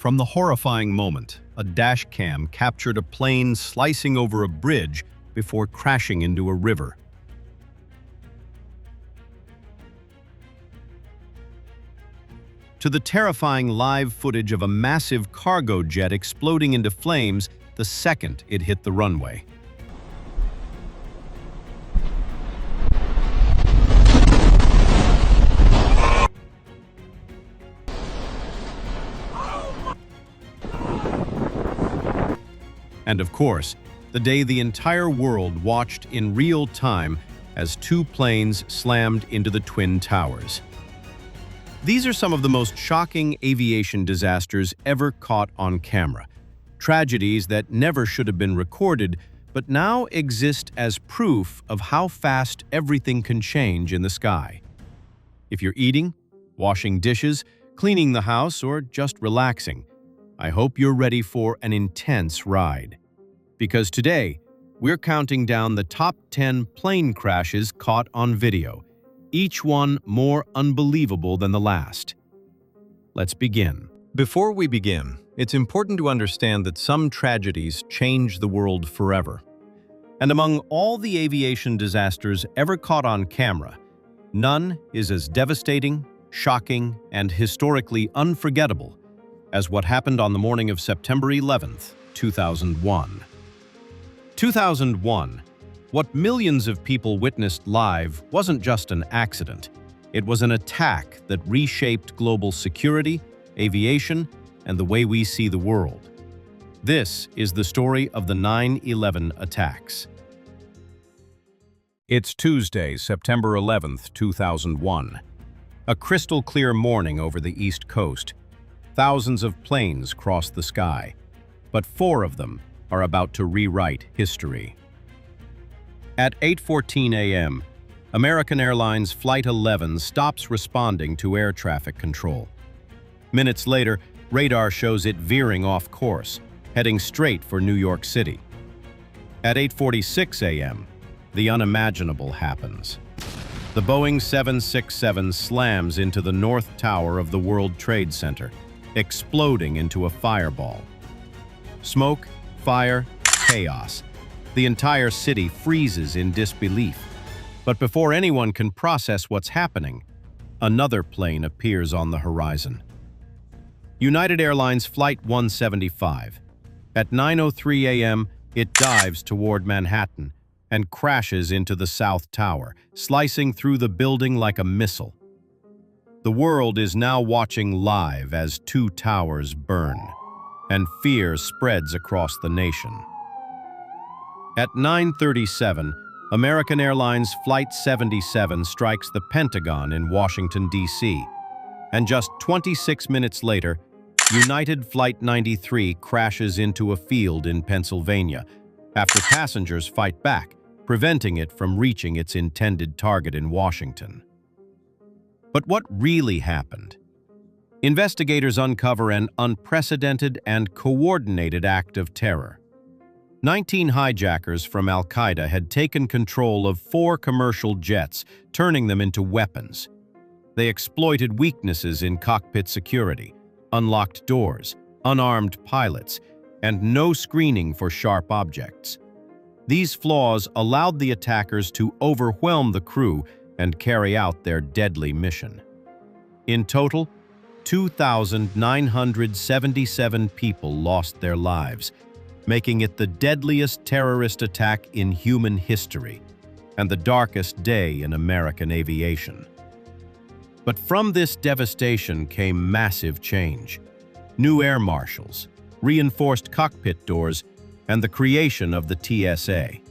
From the horrifying moment, a dash cam captured a plane slicing over a bridge before crashing into a river. To the terrifying live footage of a massive cargo jet exploding into flames the second it hit the runway. And of course, the day the entire world watched in real time as two planes slammed into the Twin Towers. These are some of the most shocking aviation disasters ever caught on camera. Tragedies that never should have been recorded, but now exist as proof of how fast everything can change in the sky. If you're eating, washing dishes, cleaning the house, or just relaxing, I hope you're ready for an intense ride. Because today, we're counting down the top 10 plane crashes caught on video, each one more unbelievable than the last. Let's begin. Before we begin, it's important to understand that some tragedies change the world forever. And among all the aviation disasters ever caught on camera, none is as devastating, shocking, and historically unforgettable as what happened on the morning of September 11th, 2001. 2001, what millions of people witnessed live wasn't just an accident. It was an attack that reshaped global security, aviation, and the way we see the world. This is the story of the 9/11 attacks. It's Tuesday, September 11th, 2001. A crystal-clear morning over the East Coast. Thousands of planes cross the sky, but 4 of them are about to rewrite history. At 8:14 a.m., American Airlines Flight 11 stops responding to air traffic control. Minutes later, radar shows it veering off course, heading straight for New York City. At 8:46 a.m., the unimaginable happens. The Boeing 767 slams into the North Tower of the World Trade Center, exploding into a fireball. Smoke, fire, chaos. The entire city freezes in disbelief. But before anyone can process what's happening, another plane appears on the horizon. United Airlines Flight 175. At 9:03 a.m., it dives toward Manhattan and crashes into the South Tower, slicing through the building like a missile. The world is now watching live as 2 towers burn, and fear spreads across the nation. At 9:37, American Airlines Flight 77 strikes the Pentagon in Washington, D.C., and just 26 minutes later, United Flight 93 crashes into a field in Pennsylvania after passengers fight back, preventing it from reaching its intended target in Washington. But what really happened? Investigators uncover an unprecedented and coordinated act of terror. 19 hijackers from Al-Qaeda had taken control of 4 commercial jets, turning them into weapons. They exploited weaknesses in cockpit security, unlocked doors, unarmed pilots, and no screening for sharp objects. These flaws allowed the attackers to overwhelm the crew and carry out their deadly mission. In total, 2,977 people lost their lives, making it the deadliest terrorist attack in human history and the darkest day in American aviation. But from this devastation came massive change. New air marshals, reinforced cockpit doors, and the creation of the TSA.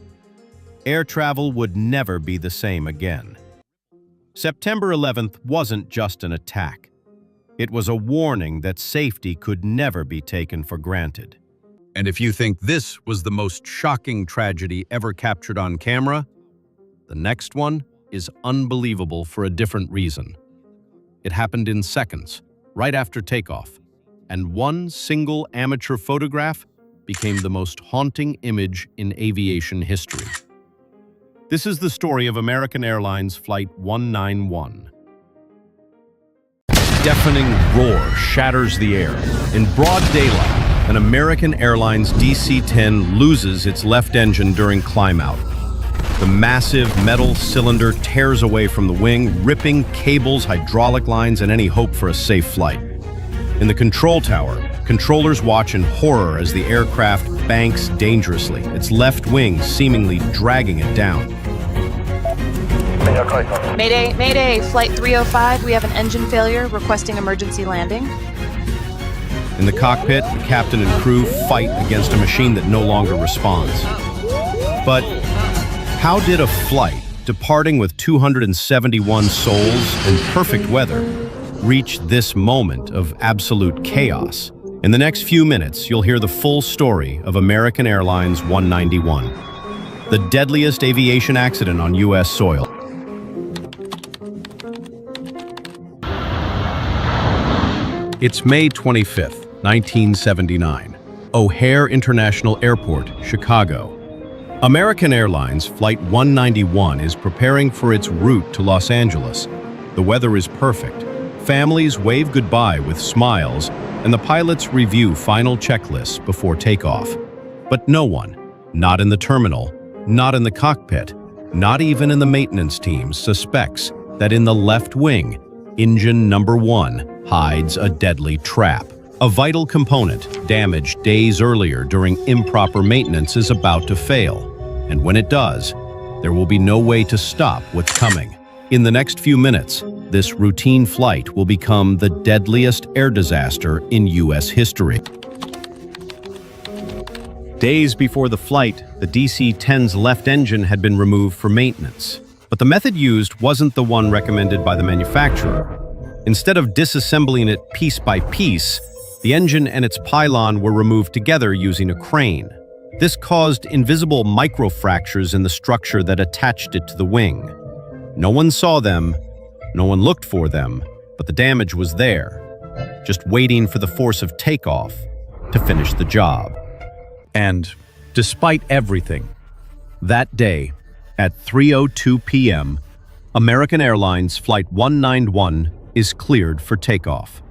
Air travel would never be the same again. September 11th wasn't just an attack. It was a warning that safety could never be taken for granted. And if you think this was the most shocking tragedy ever captured on camera, the next one is unbelievable for a different reason. It happened in seconds, right after takeoff, and one single amateur photograph became the most haunting image in aviation history. This is the story of American Airlines Flight 191. deafening roar shatters the air. In broad daylight, an American Airlines DC-10 loses its left engine during climb-out. The massive metal cylinder tears away from the wing, ripping cables, hydraulic lines, and any hope for a safe flight. In the control tower, controllers watch in horror as the aircraft banks dangerously, its left wing seemingly dragging it down. Mayday, Mayday, Flight 305, we have an engine failure, requesting emergency landing. In the cockpit, the captain and crew fight against a machine that no longer responds. But how did a flight, departing with 271 souls in perfect weather, reach this moment of absolute chaos? In the next few minutes, you'll hear the full story of American Airlines 191, the deadliest aviation accident on U.S. soil. It's May 25th, 1979, O'Hare International Airport, Chicago. American Airlines Flight 191 is preparing for its route to Los Angeles. The weather is perfect. Families wave goodbye with smiles, and the pilots review final checklists before takeoff. But no one, not in the terminal, not in the cockpit, not even in the maintenance team, suspects that in the left wing, engine number 1 hides a deadly trap. A vital component damaged days earlier during improper maintenance is about to fail. And when it does, there will be no way to stop what's coming. In the next few minutes, this routine flight will become the deadliest air disaster in U.S. history. Days before the flight, the DC-10's left engine had been removed for maintenance. But the method used wasn't the one recommended by the manufacturer. Instead of disassembling it piece by piece, the engine and its pylon were removed together using a crane. This caused invisible microfractures in the structure that attached it to the wing. No one saw them, no one looked for them, but the damage was there, just waiting for the force of takeoff to finish the job. And despite everything, that day, at 3:02 p.m., American Airlines Flight 191 is cleared for takeoff.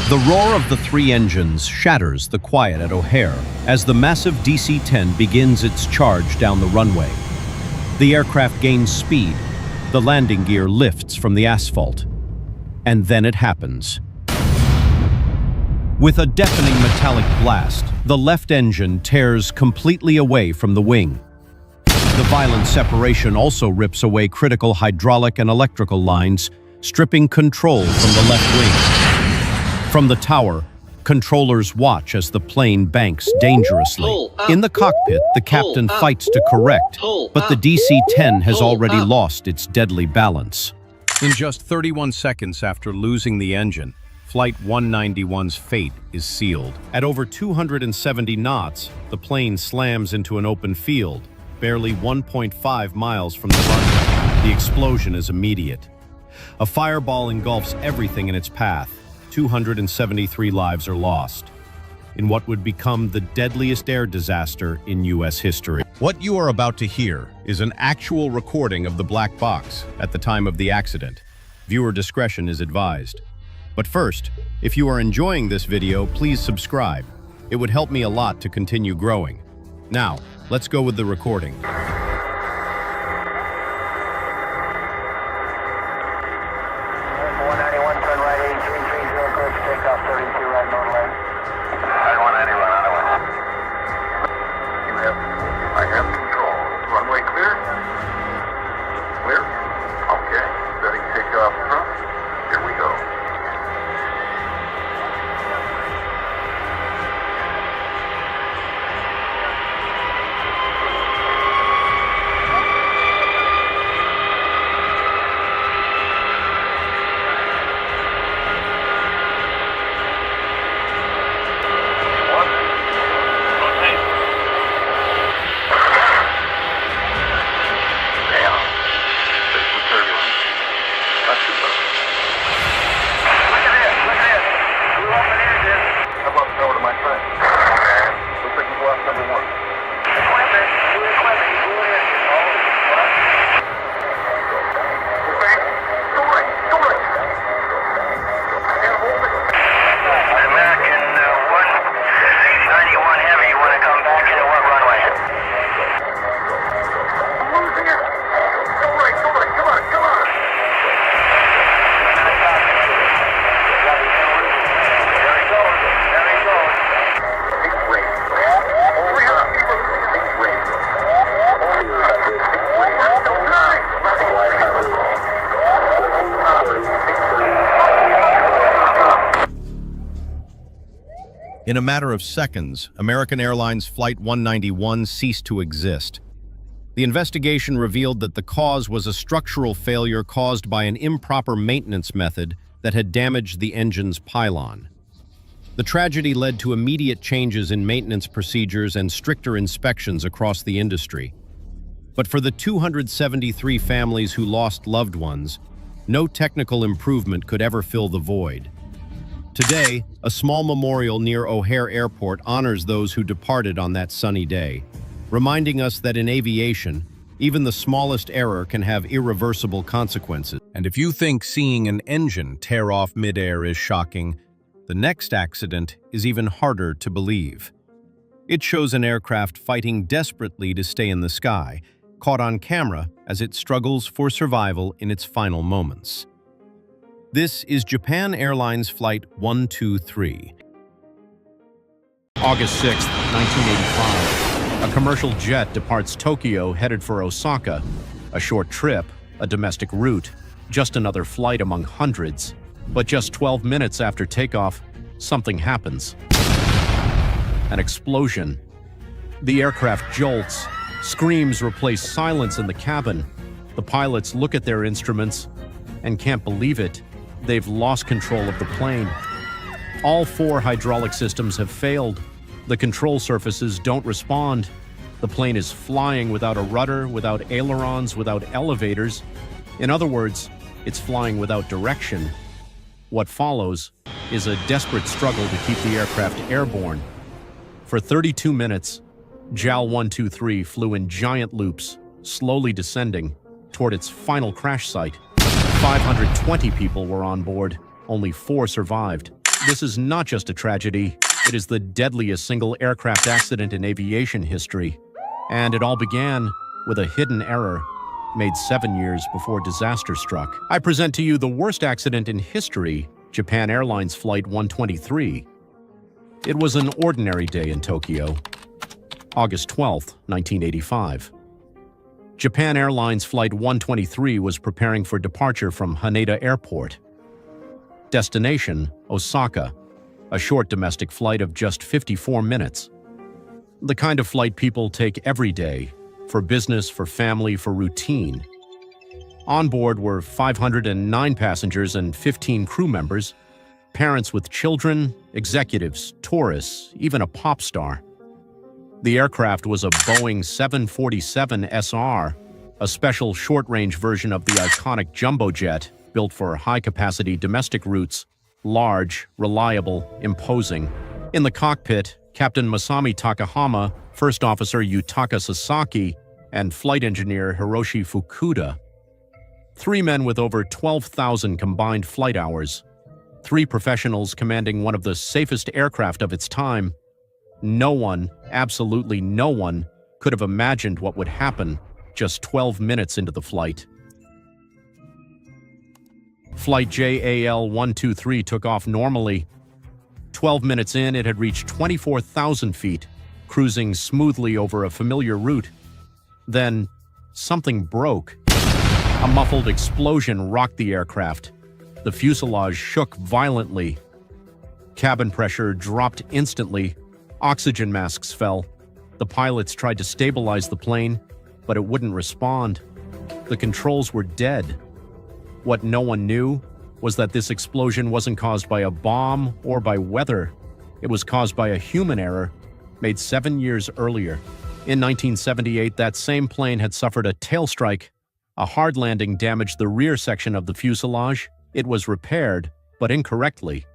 The roar of the 3 engines shatters the quiet at O'Hare as the massive DC-10 begins its charge down the runway. The aircraft gains speed, the landing gear lifts from the asphalt, and then it happens. With a deafening metallic blast, the left engine tears completely away from the wing. The violent separation also rips away critical hydraulic and electrical lines, stripping control from the left wing. From the tower, controllers watch as the plane banks dangerously. In the cockpit, the captain fights to correct, but the DC-10 has already lost its deadly balance. In just 31 seconds after losing the engine, Flight 191's fate is sealed. At over 270 knots, the plane slams into an open field, barely 1.5 miles from the runway. The explosion is immediate. A fireball engulfs everything in its path. 273 lives are lost in what would become the deadliest air disaster in U.S. history. What you are about to hear is an actual recording of the black box at the time of the accident. Viewer discretion is advised. But first, if you are enjoying this video, please subscribe. It would help me a lot to continue growing. Now, let's go with the recording. In a matter of seconds, American Airlines Flight 191 ceased to exist. The investigation revealed that the cause was a structural failure caused by an improper maintenance method that had damaged the engine's pylon. The tragedy led to immediate changes in maintenance procedures and stricter inspections across the industry. But for the 273 families who lost loved ones, no technical improvement could ever fill the void. Today, a small memorial near O'Hare Airport honors those who departed on that sunny day, reminding us that in aviation, even the smallest error can have irreversible consequences. And if you think seeing an engine tear off midair is shocking, the next accident is even harder to believe. It shows an aircraft fighting desperately to stay in the sky, caught on camera as it struggles for survival in its final moments. This is Japan Airlines Flight 123. August 6, 1985. A commercial jet departs Tokyo headed for Osaka. A short trip, a domestic route, just another flight among hundreds. But just 12 minutes after takeoff, something happens. An explosion. The aircraft jolts. Screams replace silence in the cabin. The pilots look at their instruments and can't believe it. They've lost control of the plane. All 4 hydraulic systems have failed. The control surfaces don't respond. The plane is flying without a rudder, without ailerons, without elevators. In other words, it's flying without direction. What follows is a desperate struggle to keep the aircraft airborne. For 32 minutes, JAL 123 flew in giant loops, slowly descending toward its final crash site. 520 people were on board, only 4 survived. This is not just a tragedy, it is the deadliest single aircraft accident in aviation history. And it all began with a hidden error made 7 years before disaster struck. I present to you the worst accident in history, Japan Airlines Flight 123. It was an ordinary day in Tokyo, August 12, 1985. Japan Airlines Flight 123 was preparing for departure from Haneda Airport. Destination, Osaka, a short domestic flight of just 54 minutes. The kind of flight people take every day, for business, for family, for routine. On board were 509 passengers and 15 crew members, parents with children, executives, tourists, even a pop star. The aircraft was a Boeing 747 SR, a special short-range version of the iconic jumbo jet built for high-capacity domestic routes, large, reliable, imposing. In the cockpit, Captain Masami Takahama, First Officer Yutaka Sasaki, and Flight Engineer Hiroshi Fukuda. 3 men with over 12,000 combined flight hours. 3 professionals commanding one of the safest aircraft of its time. No one, absolutely no one, could have imagined what would happen just 12 minutes into the flight. Flight JAL 123 took off normally. 12 minutes in, it had reached 24,000 feet, cruising smoothly over a familiar route. Then, something broke. A muffled explosion rocked the aircraft. The fuselage shook violently. Cabin pressure dropped instantly. Oxygen masks fell. The pilots tried to stabilize the plane, but it wouldn't respond. The controls were dead. What no one knew was that this explosion wasn't caused by a bomb or by weather. It was caused by a human error made 7 years earlier. In 1978, that same plane had suffered a tail strike. A hard landing damaged the rear section of the fuselage. It was repaired, but incorrectly.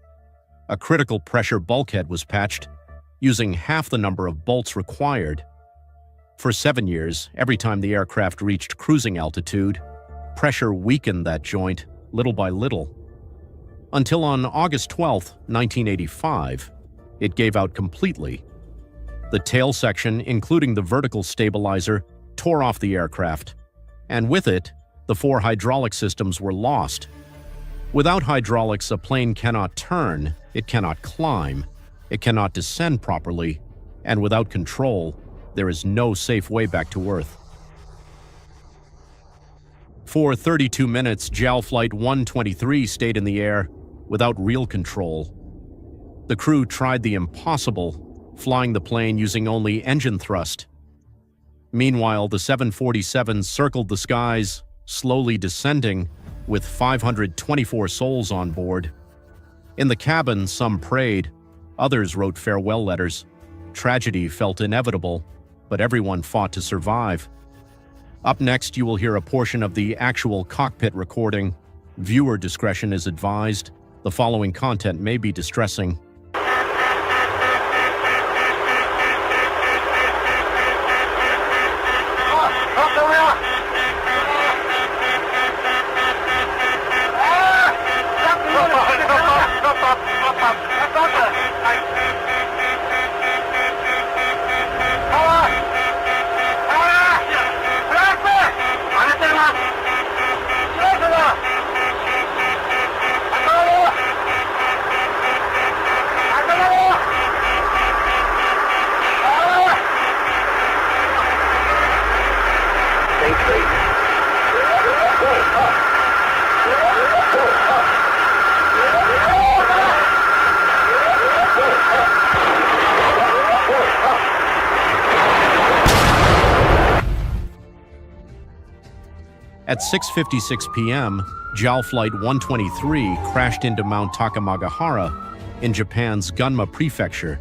A critical pressure bulkhead was patched, using half the number of bolts required. For 7 years, every time the aircraft reached cruising altitude, pressure weakened that joint little by little. Until on August 12, 1985, it gave out completely. The tail section, including the vertical stabilizer, tore off the aircraft, and with it, the 4 hydraulic systems were lost. Without hydraulics, a plane cannot turn, it cannot climb, it cannot descend properly, and without control, there is no safe way back to Earth. For 32 minutes, JAL Flight 123 stayed in the air without real control. The crew tried the impossible, flying the plane using only engine thrust. Meanwhile, the 747 circled the skies, slowly descending, with 524 souls on board. In the cabin, some prayed, others wrote farewell letters. Tragedy felt inevitable, but everyone fought to survive. Up next, you will hear a portion of the actual cockpit recording. Viewer discretion is advised. The following content may be distressing. At 6:56 p.m., JAL Flight 123 crashed into Mount Takamagahara in Japan's Gunma Prefecture.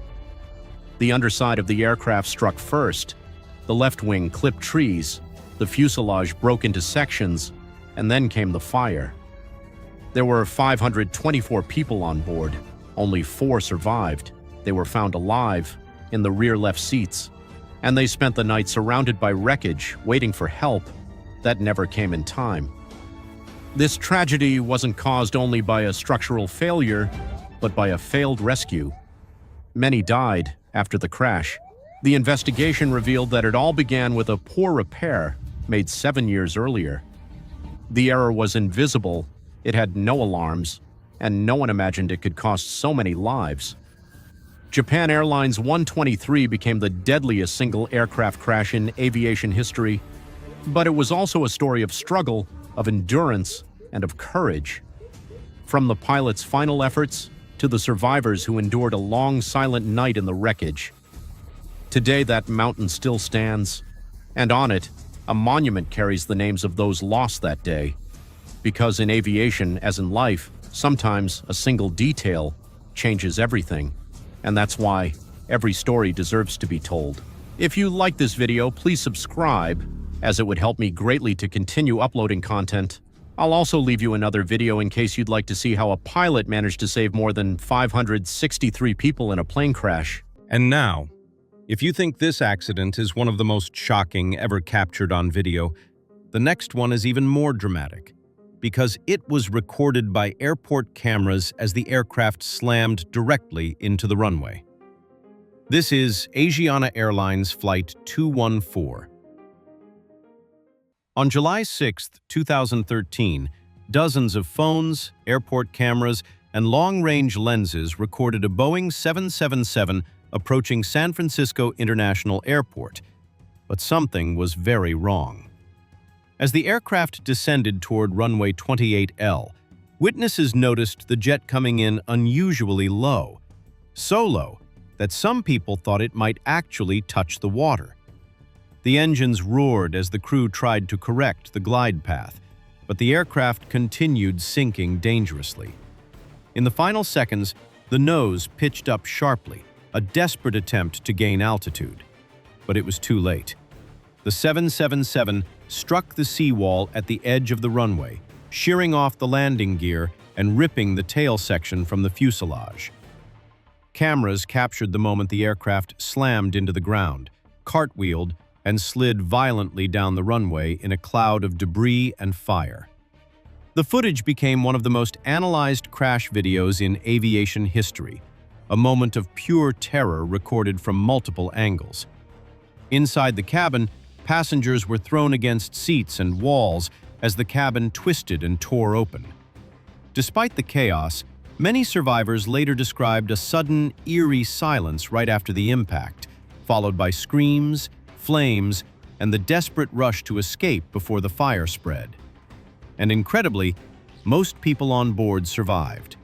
The underside of the aircraft struck first, the left wing clipped trees, the fuselage broke into sections, and then came the fire. There were 524 people on board. Only 4 survived. They were found alive, in the rear left seats, and they spent the night surrounded by wreckage, waiting for help. That never came in time. This tragedy wasn't caused only by a structural failure, but by a failed rescue. Many died after the crash. The investigation revealed that it all began with a poor repair made 7 years earlier. The error was invisible, it had no alarms, and no one imagined it could cost so many lives. Japan Airlines 123 became the deadliest single aircraft crash in aviation history. But it was also a story of struggle, of endurance, and of courage. From the pilot's final efforts to the survivors who endured a long, silent night in the wreckage. Today, that mountain still stands, and on it, a monument carries the names of those lost that day. Because in aviation, as in life, sometimes a single detail changes everything. And that's why every story deserves to be told. If you like this video, please subscribe, as it would help me greatly to continue uploading content. I'll also leave you another video in case you'd like to see how a pilot managed to save more than 563 people in a plane crash. And now, if you think this accident is one of the most shocking ever captured on video, the next one is even more dramatic, because it was recorded by airport cameras as the aircraft slammed directly into the runway. This is Asiana Airlines Flight 214. On July 6, 2013, dozens of phones, airport cameras, and long-range lenses recorded a Boeing 777 approaching San Francisco International Airport. But something was very wrong. As the aircraft descended toward runway 28L, witnesses noticed the jet coming in unusually low, so low that some people thought it might actually touch the water. The engines roared as the crew tried to correct the glide path, but the aircraft continued sinking dangerously. In the final seconds, the nose pitched up sharply, a desperate attempt to gain altitude. But it was too late. The 777 struck the seawall at the edge of the runway, shearing off the landing gear and ripping the tail section from the fuselage. Cameras captured the moment the aircraft slammed into the ground, cartwheeled, and slid violently down the runway in a cloud of debris and fire. The footage became one of the most analyzed crash videos in aviation history, a moment of pure terror recorded from multiple angles. Inside the cabin, passengers were thrown against seats and walls as the cabin twisted and tore open. Despite the chaos, many survivors later described a sudden, eerie silence right after the impact, followed by screams, flames, and the desperate rush to escape before the fire spread. And incredibly, most people on board survived.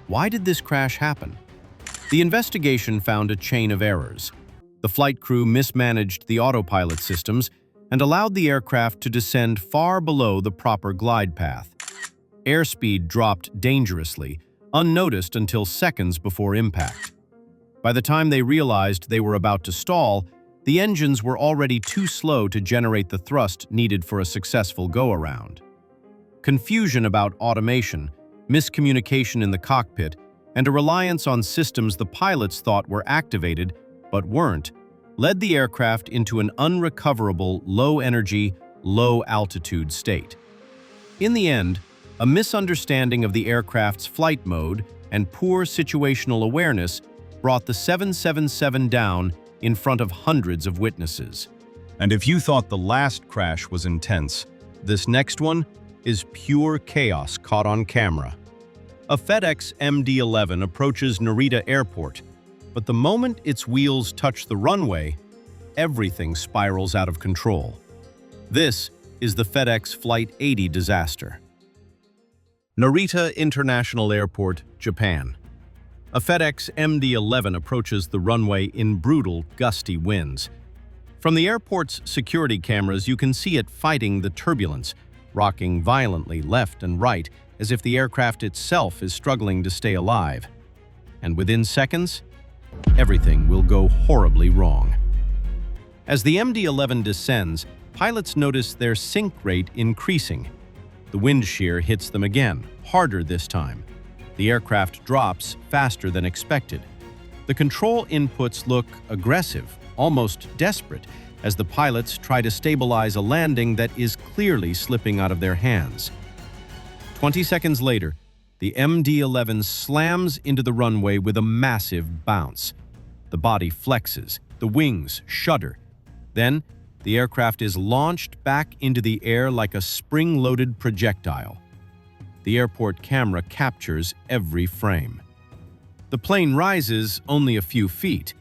Why did this crash happen? The investigation found a chain of errors. The flight crew mismanaged the autopilot systems and allowed the aircraft to descend far below the proper glide path. Airspeed dropped dangerously, unnoticed until seconds before impact. By the time they realized they were about to stall, the engines were already too slow to generate the thrust needed for a successful go-around. Confusion about automation, miscommunication in the cockpit, and a reliance on systems the pilots thought were activated but weren't, led the aircraft into an unrecoverable, low-energy, low-altitude state. In the end, a misunderstanding of the aircraft's flight mode and poor situational awareness brought the 777 down in front of hundreds of witnesses. And if you thought the last crash was intense, This next one is pure chaos caught on camera. A FedEx MD-11 approaches Narita Airport, but the moment its wheels touch the runway, everything spirals out of control. This is the FedEx Flight 80 disaster. Narita International Airport, Japan. A FedEx MD-11 approaches the runway in brutal, gusty winds. From the airport's security cameras, you can see it fighting the turbulence, rocking violently left and right as if the aircraft itself is struggling to stay alive. And within seconds, everything will go horribly wrong. As the MD-11 descends, pilots notice their sink rate increasing. The wind shear hits them again, harder this time. The aircraft drops faster than expected. The control inputs look aggressive, almost desperate, as the pilots try to stabilize a landing that is clearly slipping out of their hands. 20 seconds later, the MD-11 slams into the runway with a massive bounce. The body flexes, the wings shudder. Then, the aircraft is launched back into the air like a spring-loaded projectile. The airport camera captures every frame. The plane rises only a few feet,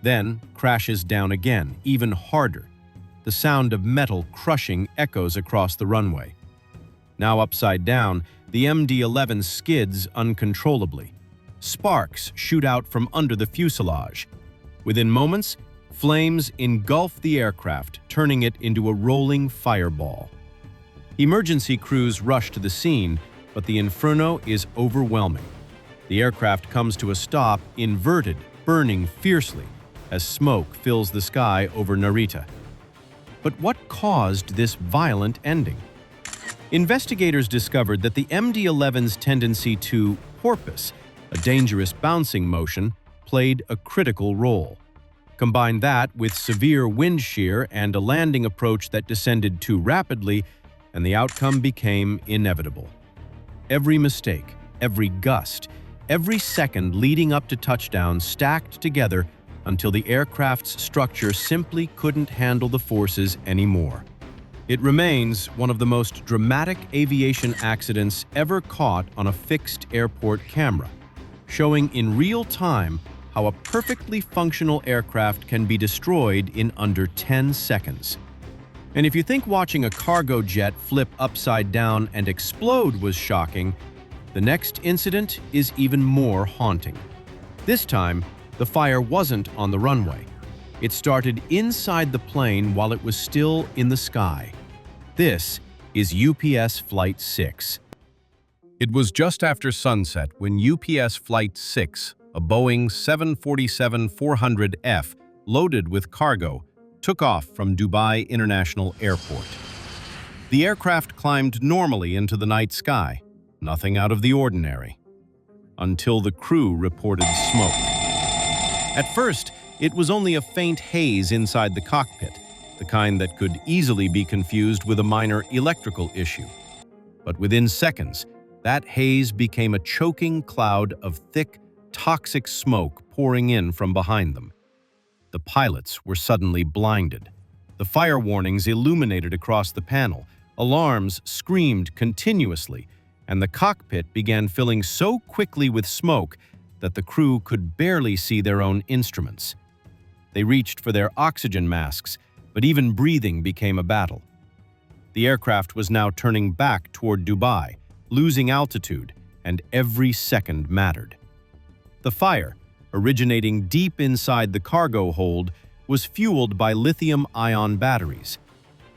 then crashes down again, even harder. The sound of metal crushing echoes across the runway. Now upside down, the MD-11 skids uncontrollably. Sparks shoot out from under the fuselage. Within moments, flames engulf the aircraft, turning it into a rolling fireball. Emergency crews rush to the scene, but the inferno is overwhelming. The aircraft comes to a stop, inverted, burning fiercely, as smoke fills the sky over Narita. But what caused this violent ending? Investigators discovered that the MD-11's tendency to porpoise, a dangerous bouncing motion, played a critical role. Combine that with severe wind shear and a landing approach that descended too rapidly, and the outcome became inevitable. Every mistake, every gust, every second leading up to touchdown stacked together until the aircraft's structure simply couldn't handle the forces anymore. It remains one of the most dramatic aviation accidents ever caught on a fixed airport camera, showing in real time how a perfectly functional aircraft can be destroyed in under 10 seconds. And if you think watching a cargo jet flip upside down and explode was shocking, the next incident is even more haunting. This time, the fire wasn't on the runway. It started inside the plane while it was still in the sky. This is UPS Flight 6. it was just after sunset when UPS Flight 6, a Boeing 747-400F loaded with cargo, took off from Dubai International Airport. The aircraft climbed normally into the night sky, nothing out of the ordinary, until the crew reported smoke. At first, it was only a faint haze inside the cockpit, the kind that could easily be confused with a minor electrical issue. But within seconds, that haze became a choking cloud of thick, toxic smoke pouring in from behind them. The pilots were suddenly blinded. The fire warnings illuminated across the panel, alarms screamed continuously, and the cockpit began filling so quickly with smoke that the crew could barely see their own instruments. They reached for their oxygen masks, but even breathing became a battle. The aircraft was now turning back toward Dubai, losing altitude, and every second mattered. The fire, originating deep inside the cargo hold, was fueled by lithium-ion batteries.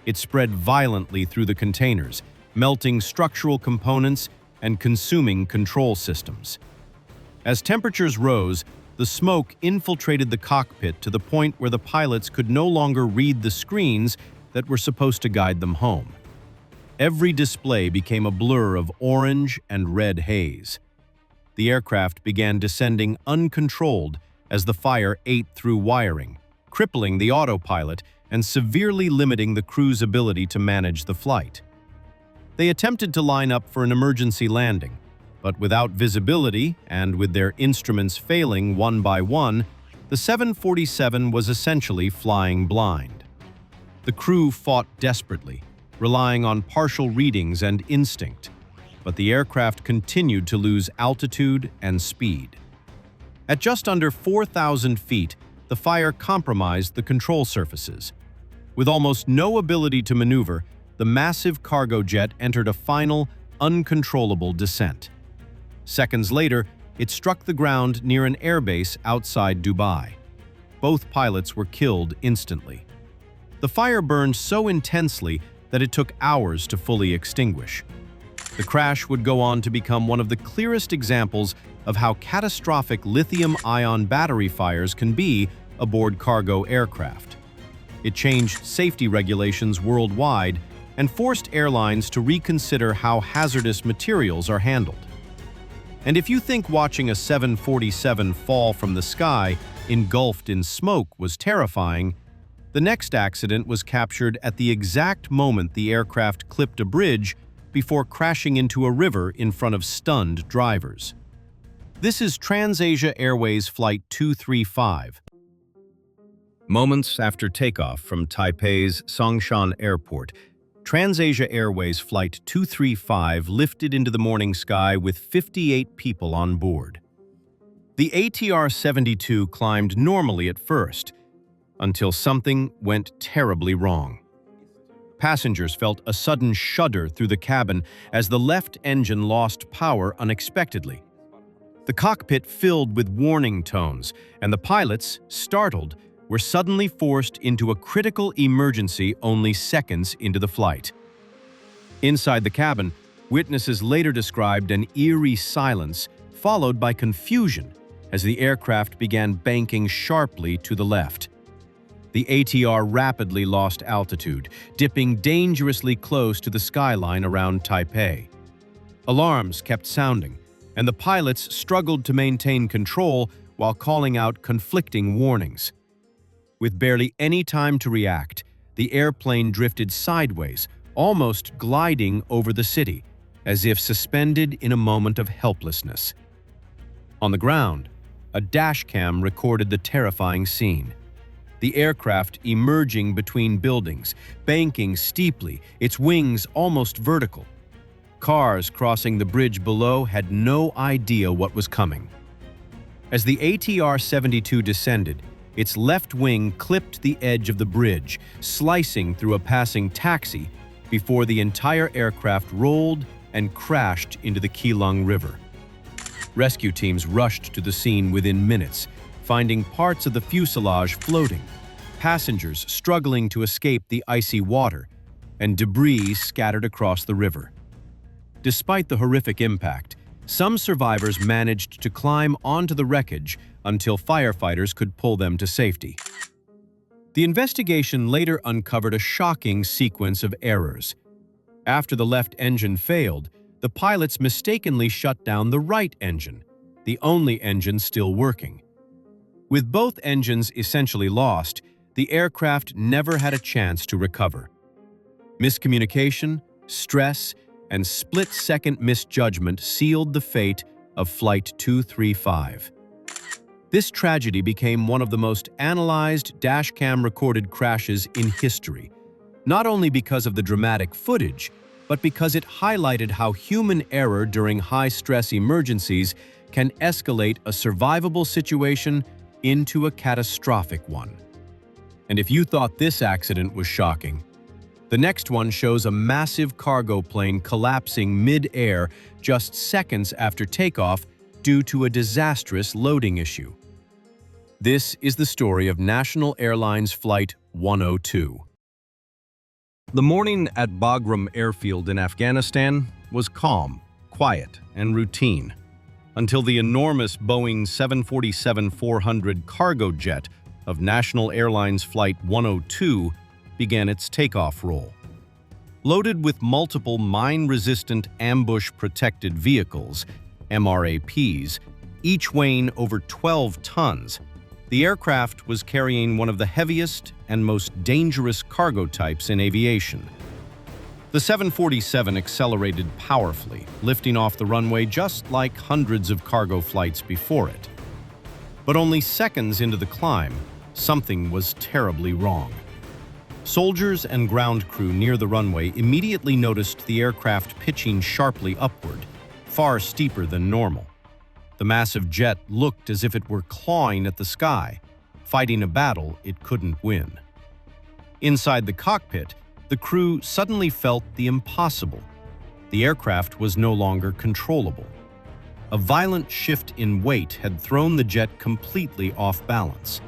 It spread violently through the containers, melting structural components and consuming control systems. As temperatures rose, the smoke infiltrated the cockpit to the point where the pilots could no longer read the screens that were supposed to guide them home. Every display became a blur of orange and red haze. The aircraft began descending uncontrolled as the fire ate through wiring, crippling the autopilot and severely limiting the crew's ability to manage the flight. They attempted to line up for an emergency landing, but without visibility and with their instruments failing one by one, the 747 was essentially flying blind. The crew fought desperately, relying on partial readings and instinct, but the aircraft continued to lose altitude and speed. At just under 4,000 feet, the fire compromised the control surfaces. With almost no ability to maneuver, the massive cargo jet entered a final, uncontrollable descent. Seconds later, it struck the ground near an airbase outside Dubai. Both pilots were killed instantly. The fire burned so intensely that it took hours to fully extinguish. The crash would go on to become one of the clearest examples of how catastrophic lithium-ion battery fires can be aboard cargo aircraft. It changed safety regulations worldwide and forced airlines to reconsider how hazardous materials are handled. And if you think watching a 747 fall from the sky, engulfed in smoke, was terrifying, the next accident was captured at the exact moment the aircraft clipped a bridge before crashing into a river in front of stunned drivers. This is TransAsia Airways Flight 235. Moments after takeoff from Taipei's Songshan Airport, TransAsia Airways Flight 235 lifted into the morning sky with 58 people on board. The ATR-72 climbed normally at first, until something went terribly wrong. Passengers felt a sudden shudder through the cabin as the left engine lost power unexpectedly. The cockpit filled with warning tones, and the pilots, startled, were suddenly forced into a critical emergency only seconds into the flight. Inside the cabin, witnesses later described an eerie silence followed by confusion as the aircraft began banking sharply to the left. The ATR rapidly lost altitude, dipping dangerously close to the skyline around Taipei. Alarms kept sounding, and the pilots struggled to maintain control while calling out conflicting warnings. With barely any time to react, the airplane drifted sideways, almost gliding over the city, as if suspended in a moment of helplessness. On the ground, a dashcam recorded the terrifying scene. The aircraft emerging between buildings, banking steeply, its wings almost vertical. Cars crossing the bridge below had no idea what was coming. As the ATR-72 descended, its left wing clipped the edge of the bridge, slicing through a passing taxi before the entire aircraft rolled and crashed into the Keelung River. Rescue teams rushed to the scene within minutes, finding parts of the fuselage floating, passengers struggling to escape the icy water, and debris scattered across the river. Despite the horrific impact, some survivors managed to climb onto the wreckage until firefighters could pull them to safety. The investigation later uncovered a shocking sequence of errors. After the left engine failed, the pilots mistakenly shut down the right engine, the only engine still working. With both engines essentially lost, the aircraft never had a chance to recover. Miscommunication, stress, and split-second misjudgment sealed the fate of Flight 235. This tragedy became one of the most analyzed dashcam-recorded crashes in history, not only because of the dramatic footage, but because it highlighted how human error during high-stress emergencies can escalate a survivable situation into a catastrophic one. And if you thought this accident was shocking, the next one shows a massive cargo plane collapsing mid-air just seconds after takeoff due to a disastrous loading issue. This is the story of National Airlines Flight 102. The morning at Bagram Airfield in Afghanistan was calm, quiet, and routine, until the enormous Boeing 747-400 cargo jet of National Airlines Flight 102 began its takeoff roll. Loaded with multiple mine-resistant ambush-protected vehicles, MRAPs, each weighing over 12 tons, the aircraft was carrying one of the heaviest and most dangerous cargo types in aviation. The 747 accelerated powerfully, lifting off the runway just like hundreds of cargo flights before it. But only seconds into the climb, something was terribly wrong. Soldiers and ground crew near the runway immediately noticed the aircraft pitching sharply upward, far steeper than normal. The massive jet looked as if it were clawing at the sky, fighting a battle it couldn't win. Inside the cockpit, the crew suddenly felt the impossible. The aircraft was no longer controllable. A violent shift in weight had thrown the jet completely off balance.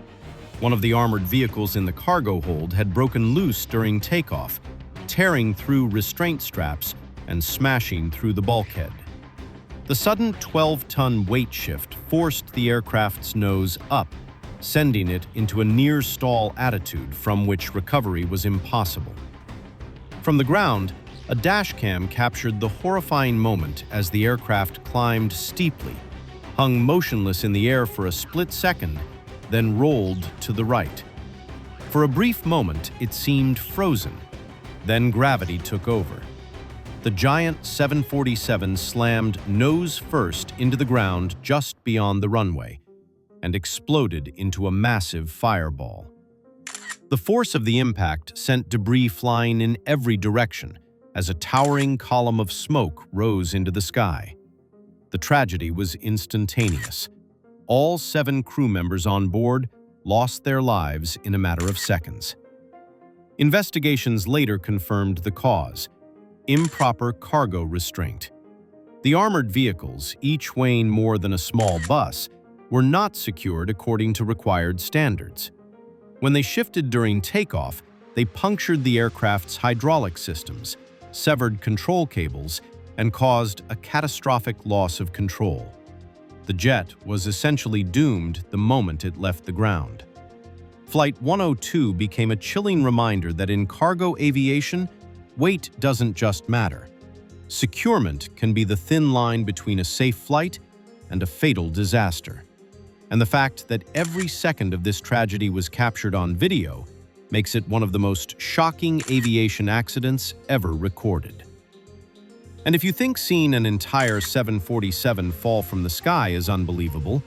One of the armored vehicles in the cargo hold had broken loose during takeoff, tearing through restraint straps and smashing through the bulkhead. The sudden 12-ton weight shift forced the aircraft's nose up, sending it into a near-stall attitude from which recovery was impossible. From the ground, a dashcam captured the horrifying moment as the aircraft climbed steeply, hung motionless in the air for a split second, then rolled to the right. For a brief moment, it seemed frozen. Then gravity took over. The giant 747 slammed nose first into the ground just beyond the runway and exploded into a massive fireball. The force of the impact sent debris flying in every direction as a towering column of smoke rose into the sky. The tragedy was instantaneous. All 7 crew members on board lost their lives in a matter of seconds. Investigations later confirmed the cause: improper cargo restraint. The armored vehicles, each weighing more than a small bus, were not secured according to required standards. When they shifted during takeoff, they punctured the aircraft's hydraulic systems, severed control cables, and caused a catastrophic loss of control. The jet was essentially doomed the moment it left the ground. Flight 102 became a chilling reminder that in cargo aviation, weight doesn't just matter. Securement can be the thin line between a safe flight and a fatal disaster. And the fact that every second of this tragedy was captured on video makes it one of the most shocking aviation accidents ever recorded. And if you think seeing an entire 747 fall from the sky is unbelievable,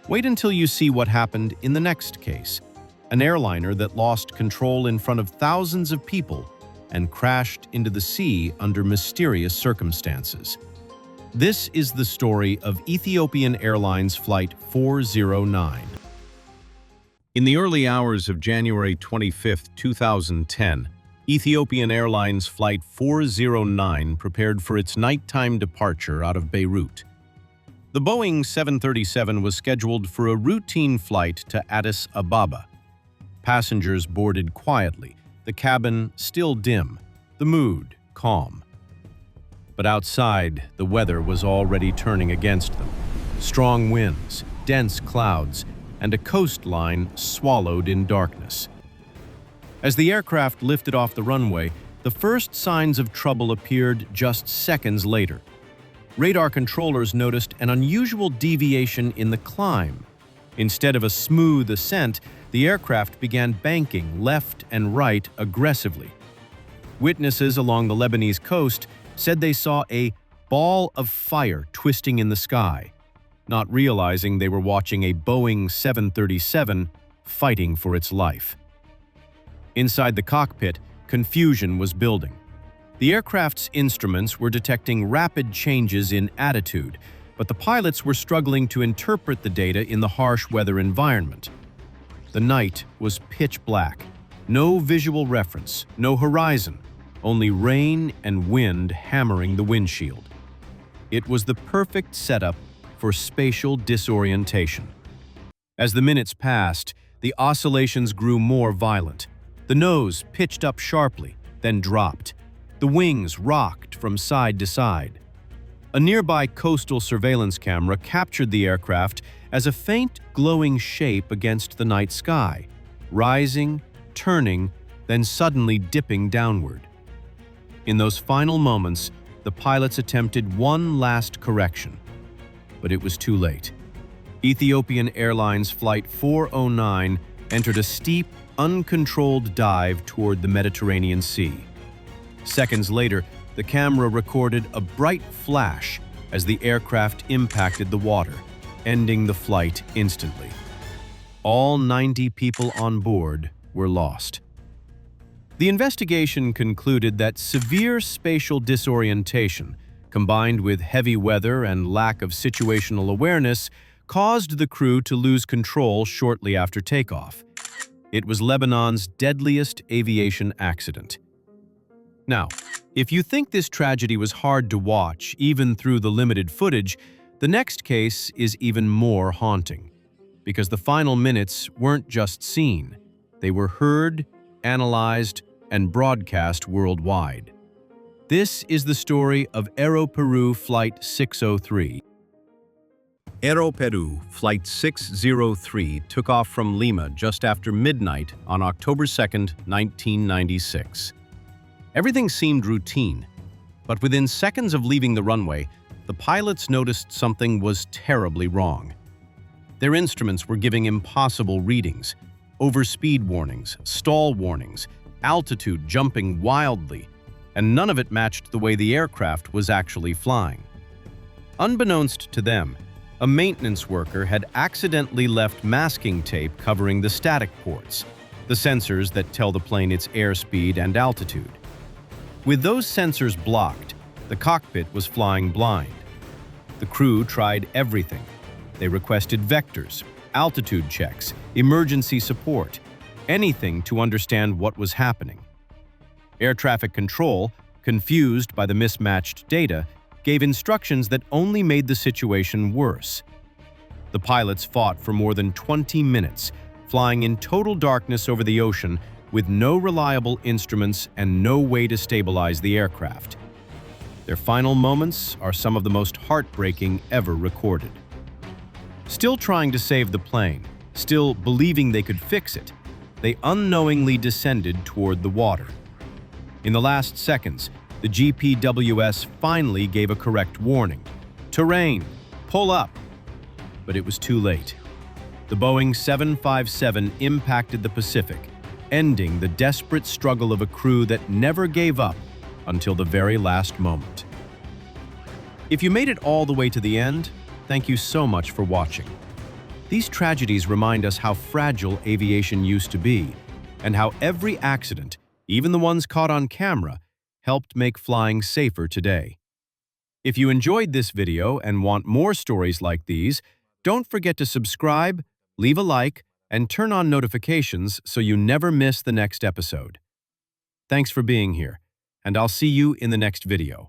wait until you see what happened in the next case, an airliner that lost control in front of thousands of people and crashed into the sea under mysterious circumstances. This is the story of Ethiopian Airlines Flight 409. In the early hours of January 25, 2010, Ethiopian Airlines Flight 409 prepared for its nighttime departure out of Beirut. The Boeing 737 was scheduled for a routine flight to Addis Ababa. Passengers boarded quietly, the cabin still dim, the mood calm. But outside, the weather was already turning against them. Strong winds, dense clouds, and a coastline swallowed in darkness. As the aircraft lifted off the runway, the first signs of trouble appeared just seconds later. Radar controllers noticed an unusual deviation in the climb. Instead of a smooth ascent, the aircraft began banking left and right aggressively. Witnesses along the Lebanese coast said they saw a ball of fire twisting in the sky, not realizing they were watching a Boeing 737 fighting for its life. Inside the cockpit, confusion was building. The aircraft's instruments were detecting rapid changes in attitude, but the pilots were struggling to interpret the data in the harsh weather environment. The night was pitch black. No visual reference, no horizon, only rain and wind hammering the windshield. It was the perfect setup for spatial disorientation. As the minutes passed, the oscillations grew more violent. The nose pitched up sharply, then dropped. The wings rocked from side to side. A nearby coastal surveillance camera captured the aircraft as a faint, glowing shape against the night sky, rising, turning, then suddenly dipping downward. In those final moments, the pilots attempted one last correction, but it was too late. Ethiopian Airlines Flight 409 entered a steep, uncontrolled dive toward the Mediterranean Sea. Seconds later, the camera recorded a bright flash as the aircraft impacted the water, ending the flight instantly. All 90 people on board were lost. The investigation concluded that severe spatial disorientation, combined with heavy weather and lack of situational awareness, caused the crew to lose control shortly after takeoff. It was Lebanon's deadliest aviation accident. Now, if you think this tragedy was hard to watch, even through the limited footage, the next case is even more haunting, because the final minutes weren't just seen. They were heard, analyzed, and broadcast worldwide. This is the story of AeroPeru Flight 603. AeroPeru Flight 603 took off from Lima just after midnight on October 2, 1996. Everything seemed routine, but within seconds of leaving the runway, the pilots noticed something was terribly wrong. Their instruments were giving impossible readings, overspeed warnings, stall warnings, altitude jumping wildly, and none of it matched the way the aircraft was actually flying. Unbeknownst to them, a maintenance worker had accidentally left masking tape covering the static ports, the sensors that tell the plane its airspeed and altitude. With those sensors blocked, the cockpit was flying blind. The crew tried everything. They requested vectors, altitude checks, emergency support, anything to understand what was happening. Air traffic control, confused by the mismatched data, gave instructions that only made the situation worse. The pilots fought for more than 20 minutes, flying in total darkness over the ocean with no reliable instruments and no way to stabilize the aircraft. Their final moments are some of the most heartbreaking ever recorded. Still trying to save the plane, still believing they could fix it, they unknowingly descended toward the water. In the last seconds, the GPWS finally gave a correct warning. Terrain, pull up! But it was too late. The Boeing 757 impacted the Pacific, ending the desperate struggle of a crew that never gave up until the very last moment. If you made it all the way to the end, thank you so much for watching. These tragedies remind us how fragile aviation used to be, and how every accident, even the ones caught on camera, helped make flying safer today. If you enjoyed this video and want more stories like these, don't forget to subscribe, leave a like, and turn on notifications so you never miss the next episode. Thanks for being here, and I'll see you in the next video.